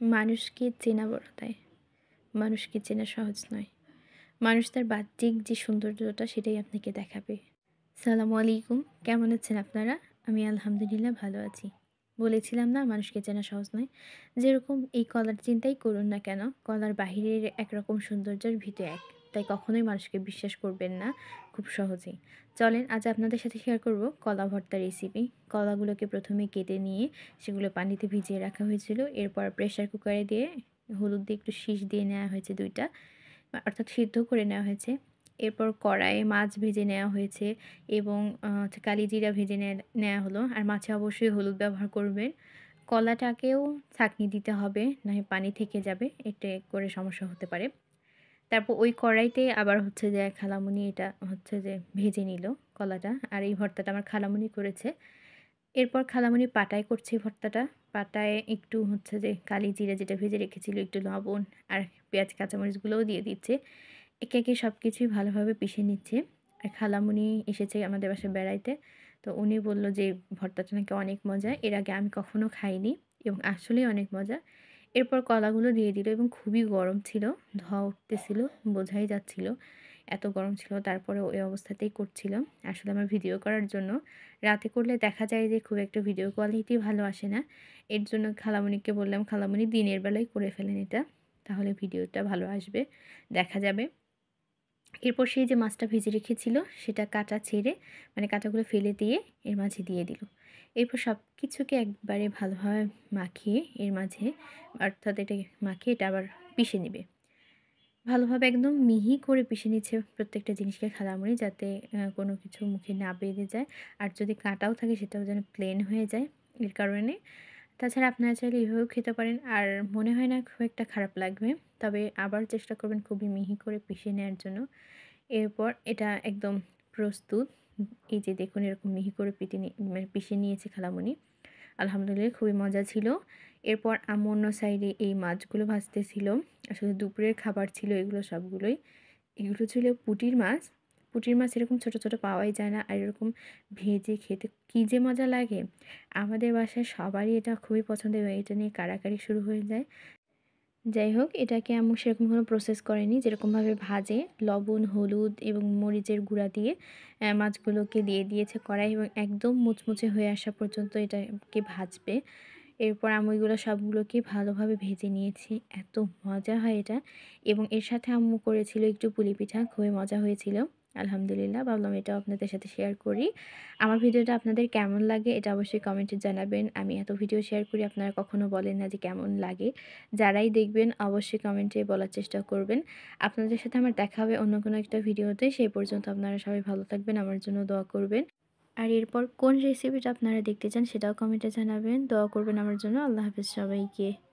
মানুষকে চেনা বড় দায়। মানুষকে চেনা সহজ নয়। মানুষ তার বাহ্যিক যে সৌন্দর্যটা সেটাই আপনাকে দেখাবে। সালামু আলাইকুম। কেমন আছেন আপনারা? আমি আলহামদুলিল্লাহ ভালো আছি। বলেছিলাম না মানুষকে চেনা সহজ নয়। যেরকম এই কলার চিন্তাই করুন না কেন, কলার বাহিরের একরকম সৌন্দর্যের ভিতরে এক। তাই কখনোই মানুষকে বিশ্বাস করবেন না খুব সহজেই। চলেন আজ আপনাদের সাথে শেয়ার করব কলা ভর্তা রেসিপি। কলাগুলোকে প্রথমে কেটে নিয়ে সেগুলো পানিতে ভিজিয়ে রাখা হয়েছিল। এরপর প্রেসার কুকারে দিয়ে হলুদ দিয়ে একটু শীষ দিয়ে নেওয়া হয়েছে ২ টা, অর্থাৎ সিদ্ধ করে নেওয়া হয়েছে। এরপর কড়াইয়ে মাছ ভেজে নেওয়া হয়েছে এবং হচ্ছে কালিজিরা ভেজে নেওয়া হলো। আর মাছে অবশ্যই হলুদ ব্যবহার করবেন। কলাটাকেও ছাঁকনি দিতে হবে, নয় পানি থেকে যাবে। এতে করে সমস্যা হতে পারে। তারপর ওই কড়াইতে আবার হচ্ছে যে খালামণি এটা হচ্ছে যে ভেজে নিল কলাটা। আর এই ভর্তাটা আমার খালামণি করেছে। এরপর খালামণি পাটায় করছে ভর্তাটা। পাটায় একটু হচ্ছে যে কালিজিরা যেটা ভেজে রেখেছিল, একটু লবণ আর পেঁয়াজ কাঁচামরিচগুলোও দিয়ে দিচ্ছে। একে, একে সব কিছুই ভালোভাবে পিষে নিচ্ছে। আর খালামণি এসেছে আমাদের বাসায় বেড়াইতে। তো উনি বলল যে ভর্তাটা নাকি অনেক মজা। এর আগে আমি কখনো খাইনি এবং আসলেই অনেক মজা। এরপর কলাগুলো দিয়ে দিল এবং খুবই গরম ছিল। ধোঁয়া উঠতেছিল, বোঝাই যাচ্ছিল। এত গরম ছিল, তারপরেও ওই অবস্থাতেই করছিলাম। আসলে আমার ভিডিও করার জন্য। রাতে করলে দেখা যায় যে খুব একটা ভিডিও কোয়ালিটি ভালো আসে না। এর জন্য খালামণিকে বললাম, "খালামণি দিনের বেলায় করে ফেলেন এটা। তাহলে ভিডিওটা ভালো আসবে, দেখা যাবে।" এরপর সেই যে মাছটা ভেজে রেখেছিল সেটা কাটা ছেড়ে, মানে কাঁটাগুলো ফেলে দিয়ে এর মাঝে দিয়ে দিল। এরপর সব কিছুকে একবারে ভালোভাবে মাখিয়ে এর মাঝে, অর্থাৎ এটা মাখিয়ে এটা আবার পিষে নেবে। ভালোভাবে একদম মিহি করে পিষে নিচ্ছে প্রত্যেকটা জিনিসকে খালামুড়ি, যাতে কোনো কিছু মুখে না বেঁধে যায়। আর যদি কাঁটাও থাকে সেটাও যেন প্লেন হয়ে যায়, এর কারণে। তাছাড়া আপনারা চাইলে এভাবেও খেতে পারেন। আর মনে হয় না খুব একটা খারাপ লাগবে। তবে আবার চেষ্টা করবেন খুবই মিহি করে পিষে নেওয়ার জন্য। এরপর এটা একদম প্রস্তুত। এই যে দেখুন এরকম মিহি করে মানে পিষে নিয়েছে খালামণি। আলহামদুলিল্লাহ খুবই মজা ছিল। এরপর আম্মু অন্য সাইডে এই মাছগুলো ভাজতেছিল। আসলে দুপুরের খাবার ছিল এগুলো সবগুলোই। এগুলো ছিল পুঁটির মাছ। পুঁটির মাছ এরকম ছোট, ছোট পাওয়াই যায় না। আর এরকম ভেজে খেতে কী যে মজা লাগে! আমাদের বাসায় সবারই এটা খুবই পছন্দের এবং এটা নিয়ে কাড়াকাড়ি শুরু হয়ে যায়। যাই হোক, এটাকে আম্মু সেরকম কোনো প্রসেস করেনি। যেরকমভাবে ভাজে লবণ, হলুদ এবং মরিচের গুঁড়া দিয়ে মাছগুলোকে দিয়ে দিয়েছে কড়াই এবং একদম মুচমুচে হয়ে আসা পর্যন্ত এটাকে ভাজবে। এরপর আম্মু এগুলো সবগুলোকে ভালোভাবে ভেজে নিয়েছি। এত মজা হয় এটা। এবং এর সাথে আম্মু করেছিল একটু পুলি পিঠা, খুবই মজা হয়েছিল। আলহামদুলিল্লাহ, ভাবলাম এটাও আপনাদের সাথে শেয়ার করি। আমার ভিডিওটা আপনাদের কেমন লাগে এটা অবশ্যই কমেন্টে জানাবেন। আমি এত ভিডিও শেয়ার করি, আপনারা কখনো বলেন না যে কেমন লাগে। যারাই দেখবেন অবশ্যই কমেন্টে বলার চেষ্টা করবেন। আপনাদের সাথে আমার দেখা হবে অন্য কোনো একটা ভিডিওতে। সেই পর্যন্ত আপনারা সবাই ভালো থাকবেন, আমার জন্য দোয়া করবেন। আর এরপর কোন রেসিপিটা আপনারা দেখতে চান সেটাও কমেন্টে জানাবেন। দোয়া করবেন আমার জন্য। আল্লাহ হাফেজ সবাইকে।